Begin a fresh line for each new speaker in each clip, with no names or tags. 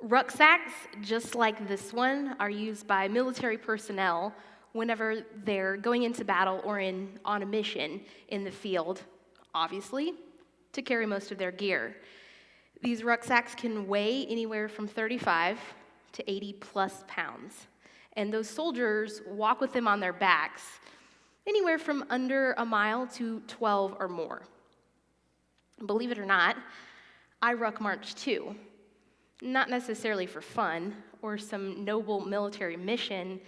Rucksacks, just like this one, are used by military personnel whenever they're going into battle or on a mission in the field, obviously, to carry most of their gear. These rucksacks can weigh anywhere from 35 to 80 plus pounds, and those soldiers walk with them on their backs anywhere from under a mile to 12 or more. Believe it or not, I ruck march too. Not necessarily for fun or some noble military mission,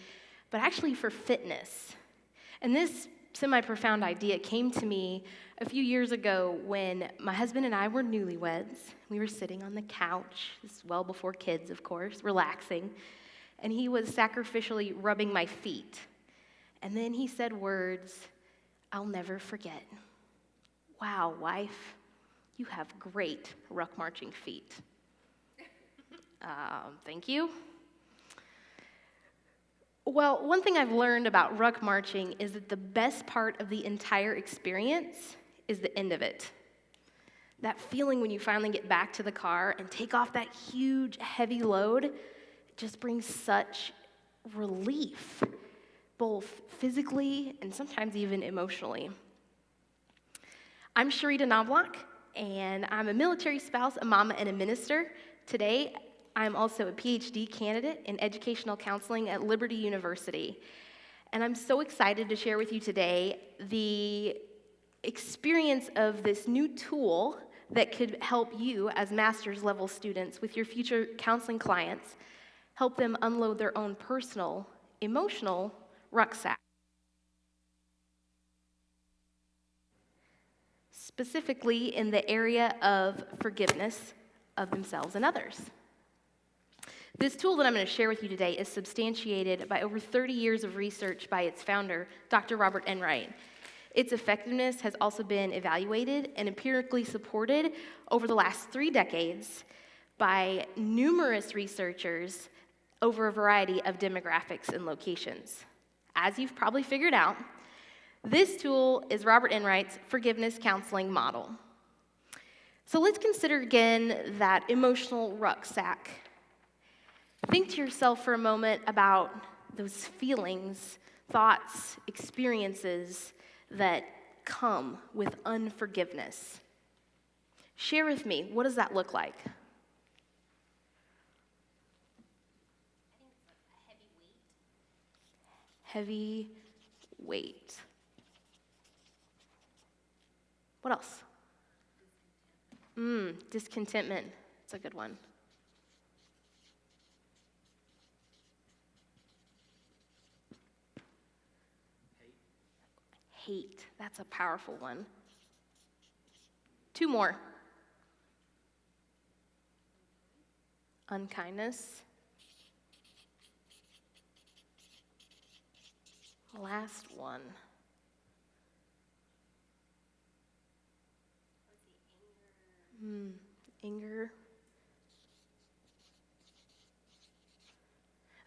but actually for fitness. And this semi-profound idea came to me a few years ago when my husband and I were newlyweds. We were sitting on the couch, this is well before kids, of course, relaxing, and he was sacrificially rubbing my feet. And then he said words I'll never forget. Wow, wife, you have great ruck marching feet. Thank you. Well, one thing I've learned about ruck marching is that the best part of the entire experience is the end of it. That feeling when you finally get back to the car and take off that huge, heavy load just brings such relief, both physically and sometimes even emotionally. I'm Sharita Knobloch, and I'm a military spouse, a mama, and a minister. Today, I'm also a PhD candidate in educational counseling at Liberty University. And I'm so excited to share with you today the experience of this new tool that could help you as master's level students with your future counseling clients, help them unload their own personal, emotional rucksack. Specifically in the area of forgiveness of themselves and others. This tool that I'm going to share with you today is substantiated by over 30 years of research by its founder, Dr. Robert Enright. Its effectiveness has also been evaluated and empirically supported over the last 3 decades by numerous researchers over a variety of demographics and locations. As you've probably figured out, this tool is Robert Enright's forgiveness counseling model. So let's consider again that emotional rucksack. Think to yourself for a moment about those feelings, thoughts, experiences that come with unforgiveness. Share with me, what does that look like?
I think it's like a heavy weight.
Heavy weight. What else? Discontentment. It's a good one. Hate. That's a powerful one. 2 more. Unkindness. Last one. Anger.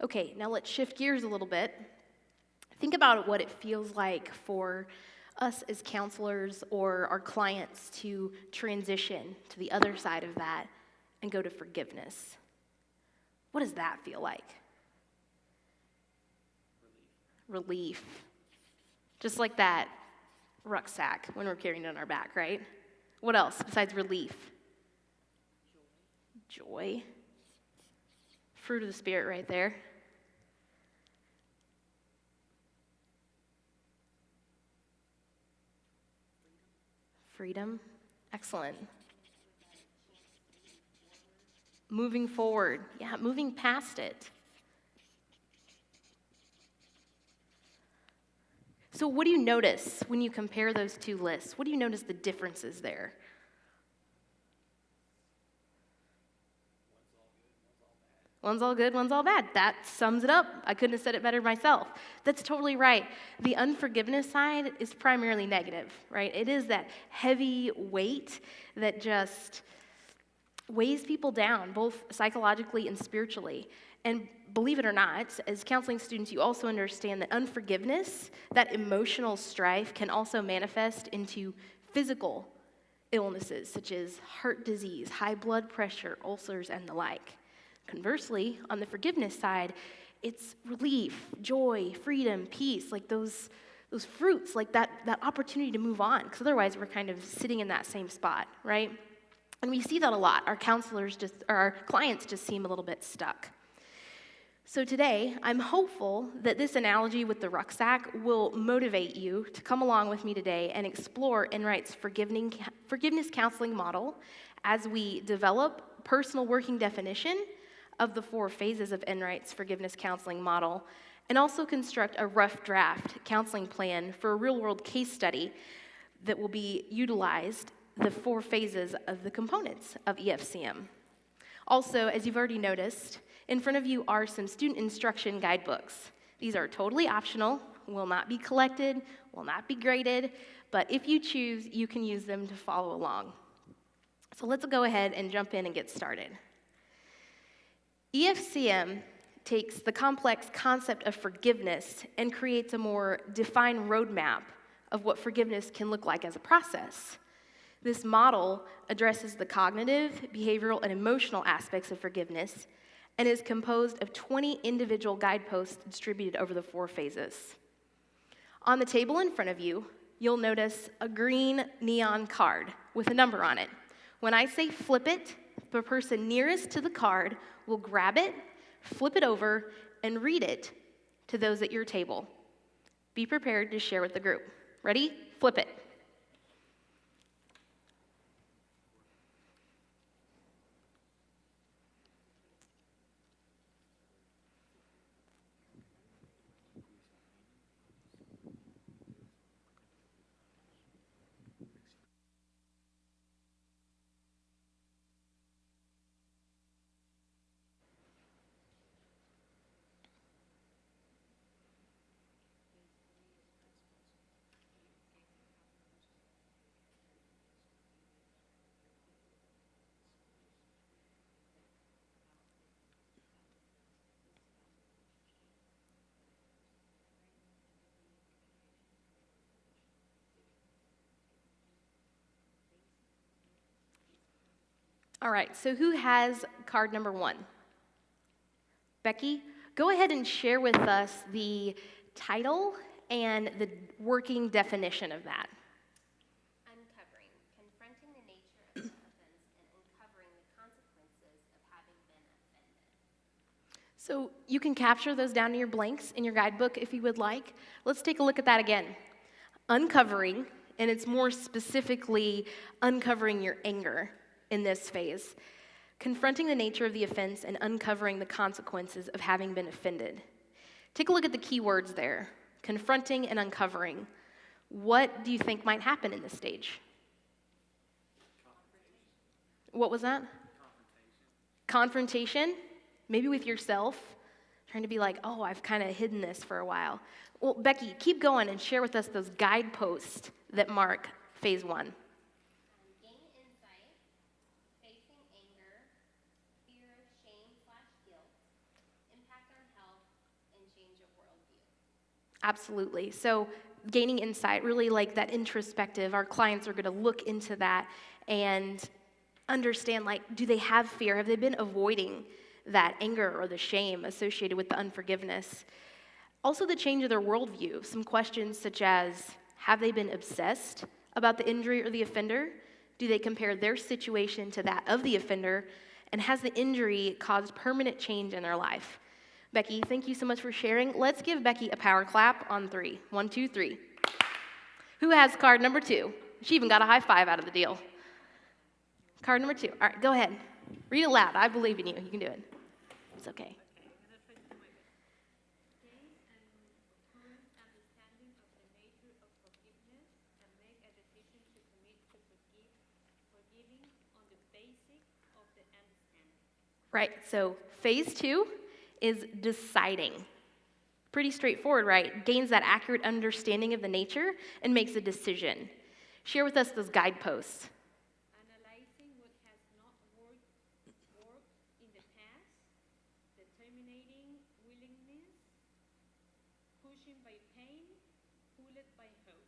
Okay, now let's shift gears a little bit. Think about what it feels like for us as counselors or our clients to transition to the other side of that and go to forgiveness. What does that feel like? Relief. Just like that rucksack when we're carrying it on our back, right? What else besides relief? Joy. Fruit of the Spirit right there. Freedom. Excellent. Moving forward. Yeah, moving past it. So what do you notice when you compare those 2 lists? What do you notice the differences there? One's all good, one's all bad. That sums it up. I couldn't have said it better myself. That's totally right. The unforgiveness side is primarily negative, right? It is that heavy weight that just weighs people down, both psychologically and spiritually. And believe it or not, as counseling students, you also understand that unforgiveness, that emotional strife, can also manifest into physical illnesses such as heart disease, high blood pressure, ulcers, and the like. Conversely, on the forgiveness side, it's relief, joy, freedom, peace, like those fruits, like that opportunity to move on, because otherwise we're kind of sitting in that same spot, right? And we see that a lot. Our our clients just seem a little bit stuck. So today, I'm hopeful that this analogy with the rucksack will motivate you to come along with me today and explore Enright's forgiveness counseling model as we develop personal working definition of the 4 phases of Enright's forgiveness counseling model, and also construct a rough draft counseling plan for a real-world case study that will be utilized the 4 phases of the components of EFCM. Also, as you've already noticed, in front of you are some student instruction guidebooks. These are totally optional, will not be collected, will not be graded, but if you choose, you can use them to follow along. So let's go ahead and jump in and get started. EFCM takes the complex concept of forgiveness and creates a more defined roadmap of what forgiveness can look like as a process. This model addresses the cognitive, behavioral, and emotional aspects of forgiveness and is composed of 20 individual guideposts distributed over the 4 phases. On the table in front of you, you'll notice a green neon card with a number on it. When I say flip it, the person nearest to the card will grab it, flip it over, and read it to those at your table. Be prepared to share with the group. Ready? Flip it. All right, so who has card number 1? Becky, go ahead and share with us the title and the working definition of that.
Uncovering, confronting the nature of the offense and uncovering the consequences of having been offended.
So you can capture those down in your blanks in your guidebook if you would like. Let's take a look at that again. Uncovering, and it's more specifically uncovering your anger in this phase. Confronting the nature of the offense and uncovering the consequences of having been offended. Take a look at the key words there. Confronting and uncovering. What do you think might happen in this stage? What was that? Confrontation. Maybe with yourself. Trying to be like, oh, I've kind of hidden this for a while. Well, Becky, keep going and share with us those guideposts that mark phase 1. Absolutely. So gaining insight, really like that introspective, our clients are going to look into that and understand, like, do they have fear? Have they been avoiding that anger or the shame associated with the unforgiveness? Also the change of their worldview. Some questions such as, have they been obsessed about the injury or the offender? Do they compare their situation to that of the offender? And has the injury caused permanent change in their life? Becky, thank you so much for sharing. Let's give Becky a power clap on 3. 1, 2, 3. Who has card number 2? She even got a high five out of the deal. Card number 2. All right, go ahead. Read it loud. I believe in you. You can do it. It's okay. Right, so phase 2 is deciding. Pretty straightforward, right? Gains that accurate understanding of the nature and makes a decision. Share with us those guideposts.
Analyzing what has not worked in the past, determining willingness, pushing by pain, pulled by hope.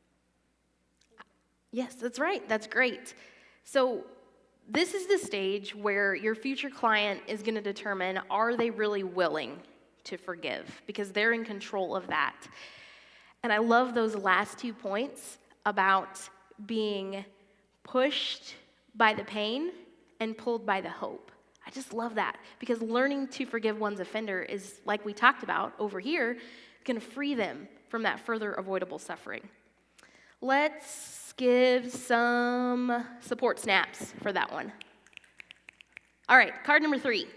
Yes, that's right. That's great. So This is the stage where your future client is going to determine, are they really willing to forgive? Because they're in control of that. And I love those last 2 points about being pushed by the pain and pulled by the hope. I just love that, because learning to forgive one's offender is, like we talked about over here, going to free them from that further avoidable suffering. Let's give some support snaps for that one. All right, card number 3.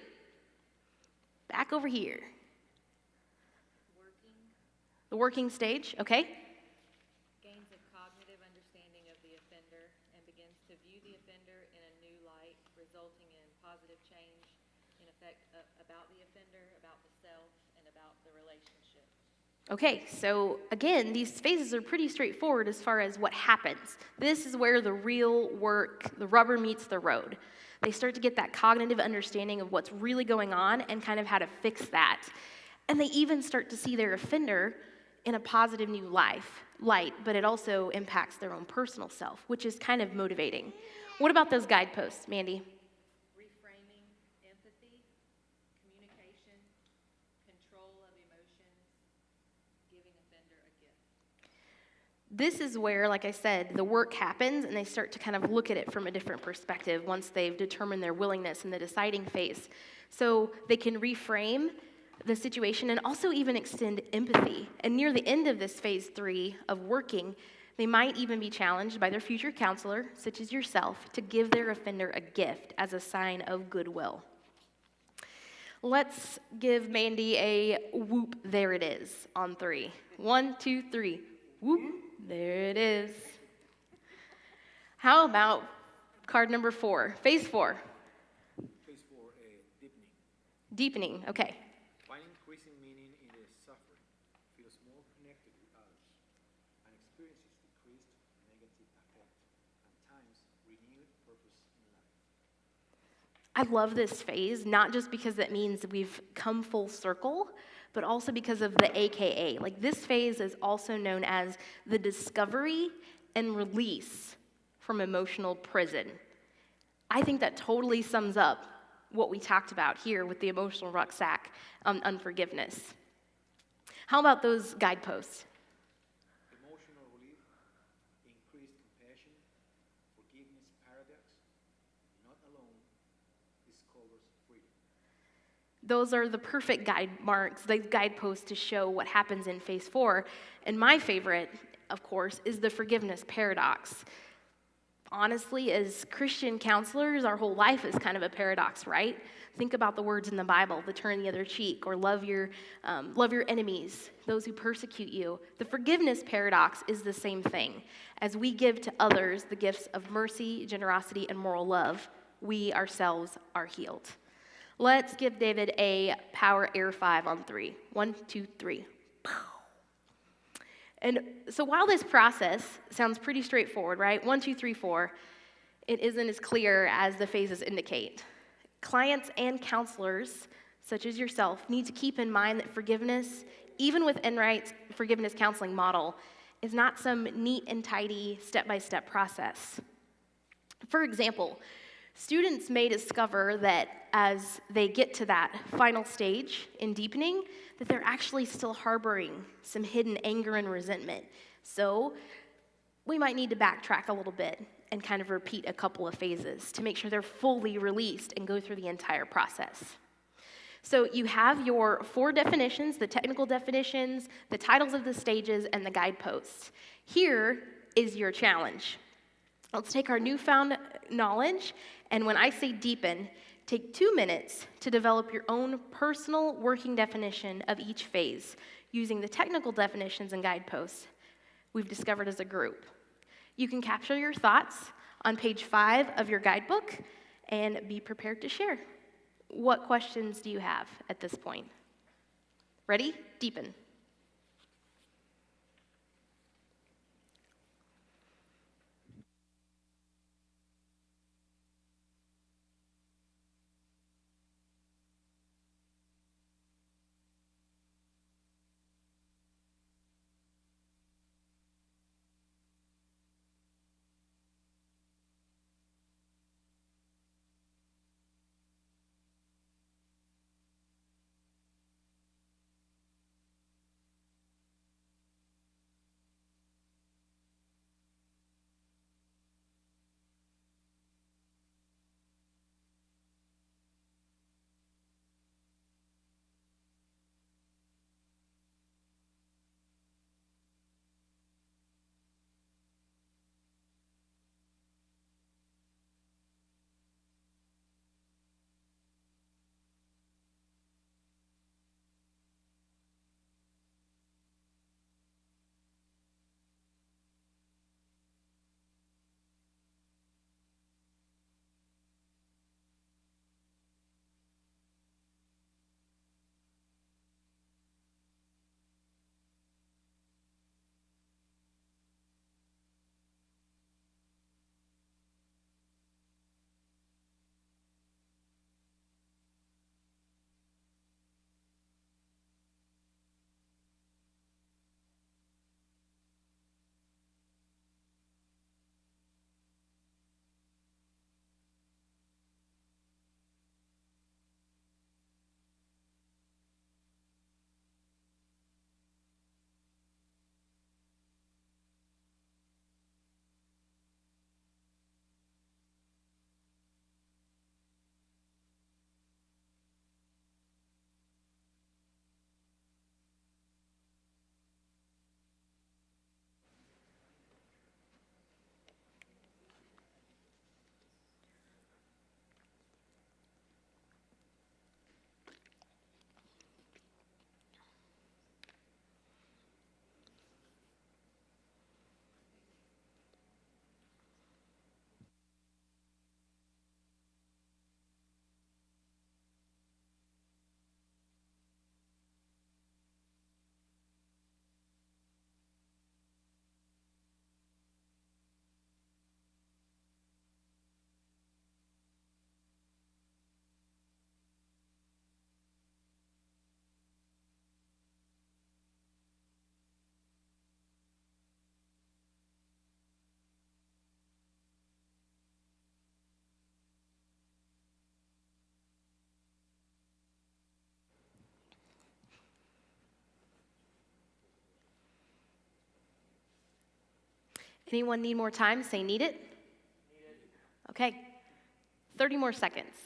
Back over here. The working stage, okay?
Gains a cognitive understanding of the offender and begins to view the offender in a new light, resulting in positive change in effect about the offender, about the self, and about the relationship.
Okay, so again, these phases are pretty straightforward as far as what happens. This is where the real work, the rubber meets the road. They start to get that cognitive understanding of what's really going on and kind of how to fix that. And they even start to see their offender in a positive new light, but it also impacts their own personal self, which is kind of motivating. What about those guideposts, Mandy?
Reframing, empathy, communication, control of emotions, giving offender a gift.
This is where, like I said, the work happens and they start to kind of look at it from a different perspective once they've determined their willingness in the deciding phase. So they can reframe the situation and also even extend empathy. And near the end of this phase 3 of working, they might even be challenged by their future counselor, such as yourself, to give their offender a gift as a sign of goodwill. Let's give Mandy a whoop, there it is, on 3. 1, 2, 3. Whoop, there it is. How about card number 4, phase 4?
Phase 4, deepening.
Deepening, okay.
Find increasing meaning in the suffering, feels more connected with others, and experiences decreased negative affect, and times renewed purpose in life.
I love this phase, not just because it means we've come full circle, but also because of the AKA. Like, this phase is also known as the discovery and release from emotional prison. I think that totally sums up what we talked about here with the emotional rucksack, unforgiveness. How about those guideposts?
Emotional relief, increased compassion, forgiveness paradox, not alone, discovers freedom.
Those are the perfect guide marks, the guideposts to show what happens in phase 4. And my favorite, of course, is the forgiveness paradox. Honestly, as Christian counselors, our whole life is kind of a paradox, right? Think about the words in the Bible, the turn the other cheek, or love your enemies, those who persecute you. The forgiveness paradox is the same thing. As we give to others the gifts of mercy, generosity, and moral love, we ourselves are healed. Let's give David a power air 5 on 3. 1, 2, 3. And so while this process sounds pretty straightforward, right? 1, 2, 3, 4, it isn't as clear as the phases indicate. Clients and counselors, such as yourself, need to keep in mind that forgiveness, even with Enright's forgiveness counseling model, is not some neat and tidy step-by-step process. For example, students may discover that as they get to that final stage in deepening, that they're actually still harboring some hidden anger and resentment. So we might need to backtrack a little bit and kind of repeat a couple of phases to make sure they're fully released and go through the entire process. So you have your 4 definitions, the technical definitions, the titles of the stages, and the guideposts. Here is your challenge. Let's take our newfound knowledge, and when I say deepen, take 2 minutes to develop your own personal working definition of each phase using the technical definitions and guideposts we've discovered as a group. You can capture your thoughts on page 5 of your guidebook and be prepared to share. What questions do you have at this point? Ready? Deepen. If anyone need more time, say need it. Okay, 30 more seconds.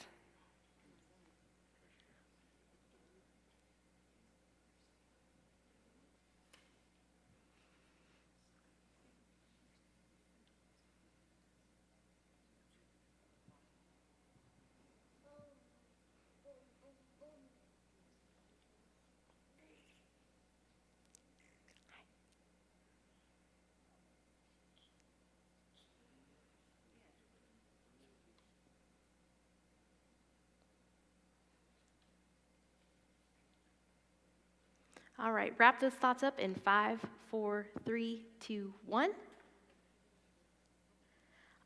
All right, wrap those thoughts up in 5, 4, 3, 2, 1.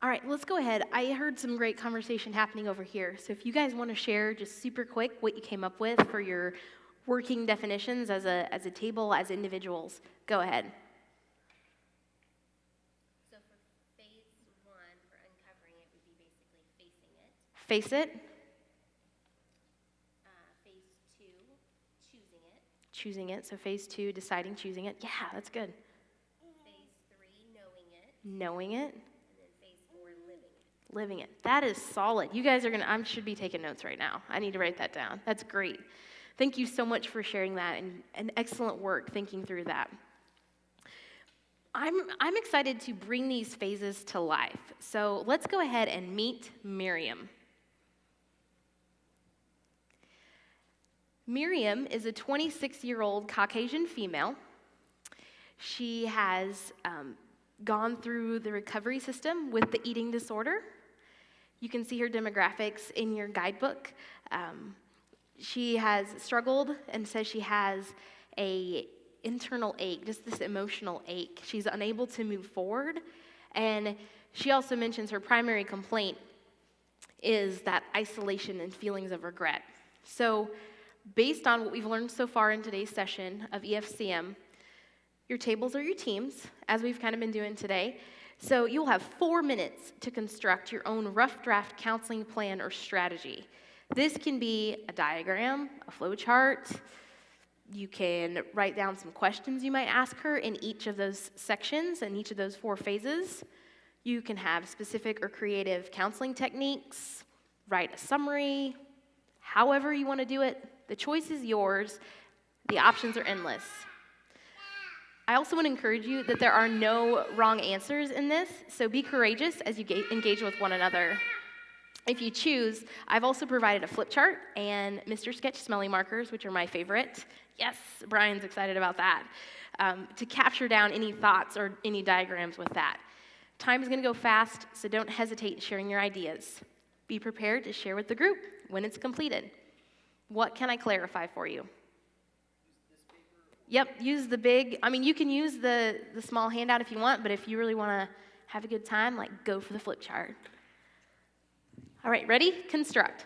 All right, let's go ahead. I heard some great conversation happening over here. So if you guys want to share just super quick what you came up with for your working definitions as a table, as individuals, go ahead.
So for phase 1, for uncovering it, would be basically facing it.
Face it,
Phase 2, choosing it.
choosing it. So phase 2, deciding, choosing it. Yeah, that's good.
Phase 3, knowing it.
Knowing it,
And then phase 4, living it.
living it. That is solid. You guys are I should be taking notes right now. I need to write that down. That's great. Thank you so much for sharing that, and excellent work thinking through that. I'm excited to bring these phases to life. So let's go ahead and meet Miriam. Miriam is a 26-year-old Caucasian female. She has gone through the recovery system with the eating disorder. You can see her demographics in your guidebook. She has struggled and says she has a internal ache, just this emotional ache. She's unable to move forward. And she also mentions her primary complaint is that isolation and feelings of regret. So based on what we've learned so far in today's session of EFCM, your tables are your teams, as we've kind of been doing today. So you'll have 4 minutes to construct your own rough draft counseling plan or strategy. This can be a diagram, a flow chart. You can write down some questions you might ask her in each of those sections and each of those 4 phases. You can have specific or creative counseling techniques, write a summary, however you want to do it. The choice is yours. The options are endless. I also want to encourage you that there are no wrong answers in this, so be courageous as you engage with one another. If you choose, I've also provided a flip chart and Mr. Sketch smelling markers, which are my favorite. Yes, Brian's excited about that, to capture down any thoughts or any diagrams with that. Time is going to go fast, so don't hesitate sharing your ideas. Be prepared to share with the group when it's completed. What can I clarify for you? Yep, use the big, you can use the small handout if you want, but if you really want to have a good time, go for the flip chart. All right, ready? Construct.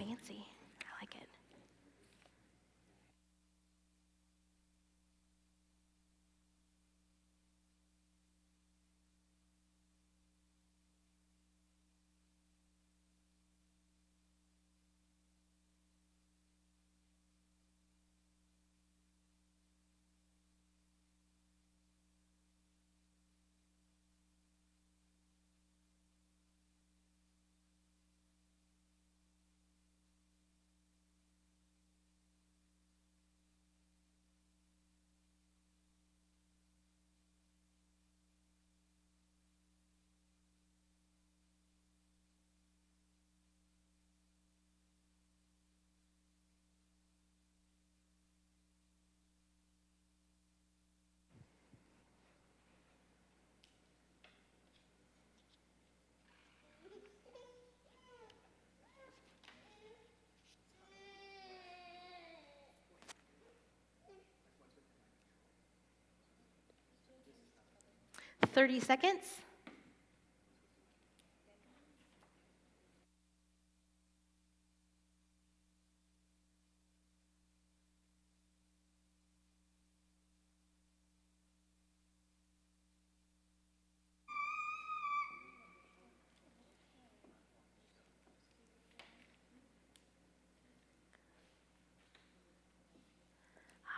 fancy. I like it. – 30 seconds.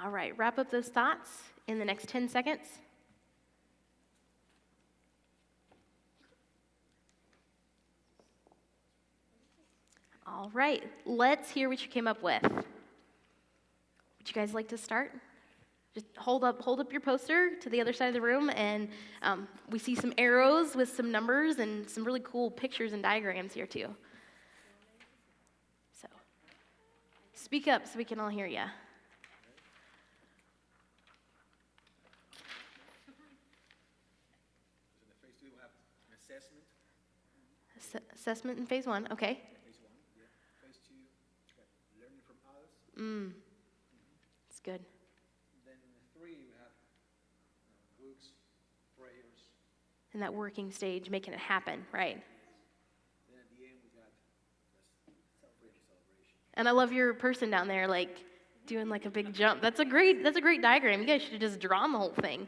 All right, wrap up those thoughts in the next 10 seconds. All right, let's hear what you came up with. Would you guys like to start? Just hold up your poster to the other side of the room, and we see some arrows with some numbers and some really cool pictures and diagrams here too. So, speak up so we can all hear you.
So in the phase 2, we'll have an assessment.
Assessment in phase 1, okay.
Phase 1, yeah. Phase 2, we got learning from others.
That's good.
Then in the 3, we have books, prayers.
In that working stage, making it happen, right?
Then at the end, we got celebration.
And I love your person down there, like, doing like a big jump. That's a great diagram. You guys should have just drawn the whole thing.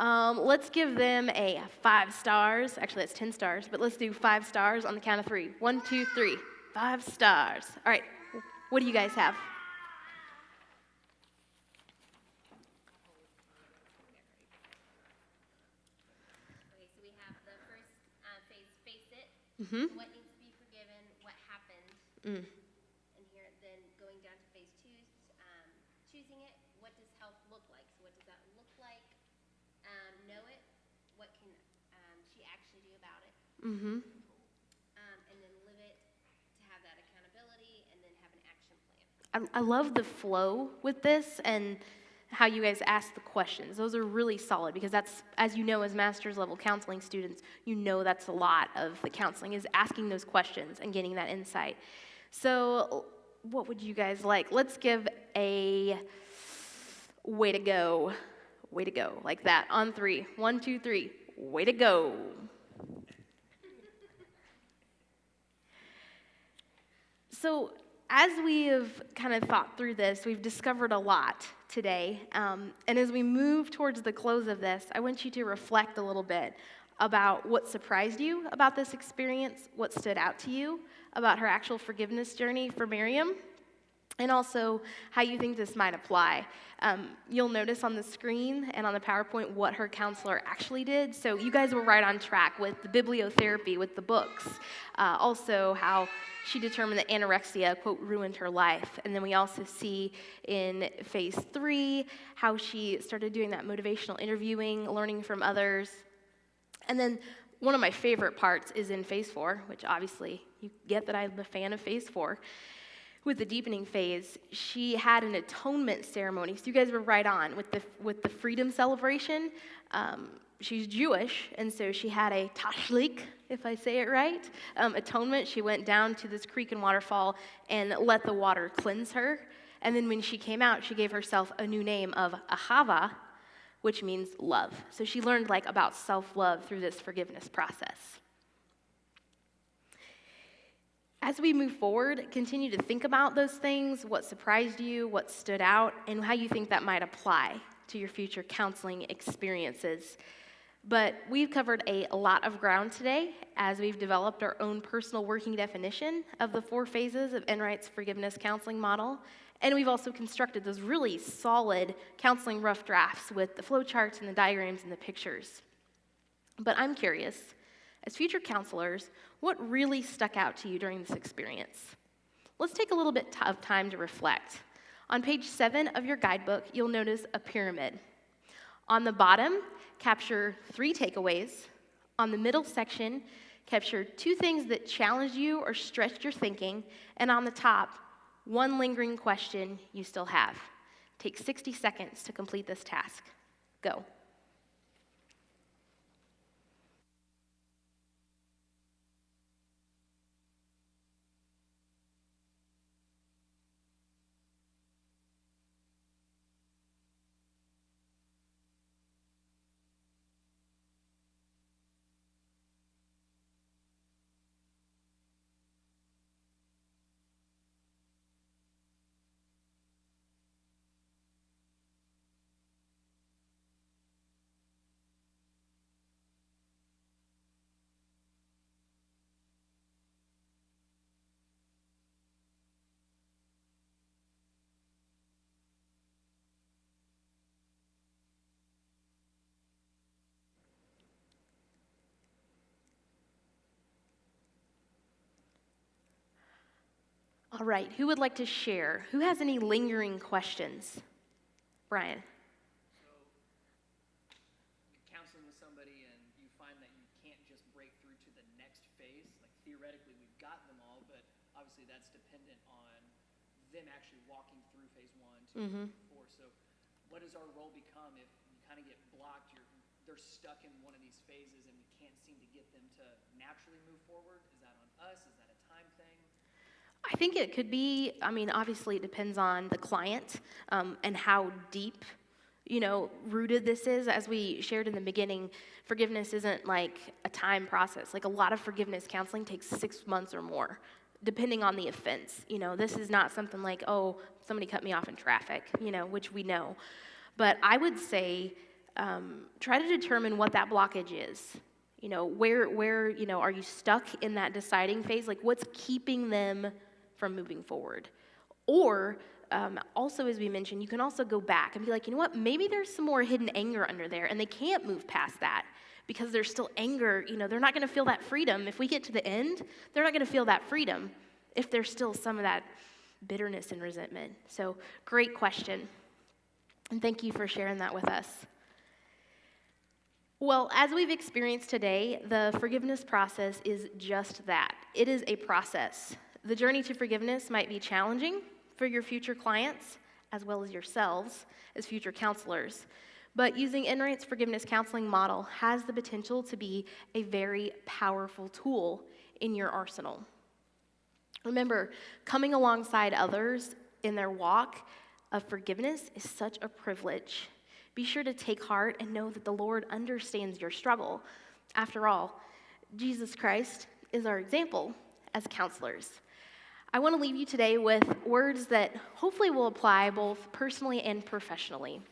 Let's give them a 5 stars. Actually, that's 10 stars, but let's do 5 stars on the count of 3. 1, 2, 3. 5 stars. All right, what do you guys have?
Okay, so we have the first phase, face it.
Mm-hmm.
What needs to be forgiven, what happened. And here, then going down to phase 2, choosing it. What does health look like? So what does that look like? Know it. What can she actually do about it?
Mm-hmm.
And then live it to have that accountability, and then have an action plan.
I love the flow with this and how you guys ask the questions. Those are really solid because that's, as you know, as master's level counseling students, you know that's a lot of the counseling is asking those questions and getting that insight. So what would you guys like? Let's give a way to go, like that on 3. 1, 2, 3, way to go. So as we have kind of thought through this, we've discovered a lot today. And as we move towards the close of this, I want you to reflect a little bit about what surprised you about this experience, what stood out to you about her actual forgiveness journey for Miriam, and also how you think this might apply. You'll notice on the screen and on the PowerPoint what her counselor actually did. So you guys were right on track with the bibliotherapy, with the books. Also how she determined that anorexia, quote, ruined her life. And then we also see in phase 3 how she started doing that motivational interviewing, learning from others. And then one of my favorite parts is in phase 4, which obviously you get that I'm a fan of phase 4. With the deepening phase, she had an atonement ceremony. So you guys were right on with the freedom celebration. She's Jewish, and so she had a tashlik, if I say it right, atonement. She went down to this creek and waterfall and let the water cleanse her. And then when she came out, she gave herself a new name of Ahava, which means love. So she learned about self-love through this forgiveness process. As we move forward, continue to think about those things, what surprised you, what stood out, and how you think that might apply to your future counseling experiences. But we've covered a lot of ground today as we've developed our own personal working definition of the 4 phases of Enright's forgiveness counseling model. And we've also constructed those really solid counseling rough drafts with the flow charts and the diagrams and the pictures. But I'm curious, as future counselors, what really stuck out to you during this experience? Let's take a little bit of time to reflect. On page 7 of your guidebook, you'll notice a pyramid. On the bottom, capture 3 takeaways. On the middle section, capture 2 things that challenged you or stretched your thinking. And on the top, 1 lingering question you still have. Take 60 seconds to complete this task. Go. All right, who would like to share? Who has any lingering questions? Brian.
So, you're counseling with somebody and you find that you can't just break through to the next phase. Like, theoretically, we've got them all, but obviously that's dependent on them actually walking through phase 1, 2, 3, 4. So, what does our role become if you kind of get blocked, they're stuck in one of these phases and we can't seem to get them to naturally move forward? Is that on us? Is that a time thing?
I think it could be, obviously it depends on the client and how deep, rooted this is. As we shared in the beginning, forgiveness isn't like a time process. Like a lot of forgiveness counseling takes 6 months or more, depending on the offense. This is not something like, oh, somebody cut me off in traffic, which we know. But I would say try to determine what that blockage is. Where are you stuck in that deciding phase? Like what's keeping them from moving forward? Or also, as we mentioned, you can also go back and be like, you know what, maybe there's some more hidden anger under there and they can't move past that because there's still anger. They're not going to feel that freedom. If we get to the end, they're not going to feel that freedom if there's still some of that bitterness and resentment. So great question. And thank you for sharing that with us. Well, as we've experienced today, the forgiveness process is just that. It is a process. The journey to forgiveness might be challenging for your future clients, as well as yourselves as future counselors. But using Enright's forgiveness counseling model has the potential to be a very powerful tool in your arsenal. Remember, coming alongside others in their walk of forgiveness is such a privilege. Be sure to take heart and know that the Lord understands your struggle. After all, Jesus Christ is our example as counselors. I want to leave you today with words that hopefully will apply both personally and professionally.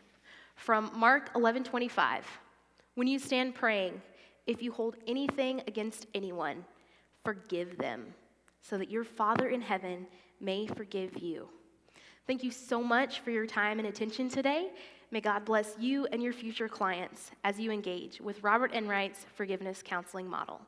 From Mark 11:25, when you stand praying, if you hold anything against anyone, forgive them, so that your Father in heaven may forgive you. Thank you so much for your time and attention today. May God bless you and your future clients as you engage with Robert Enright's forgiveness counseling model.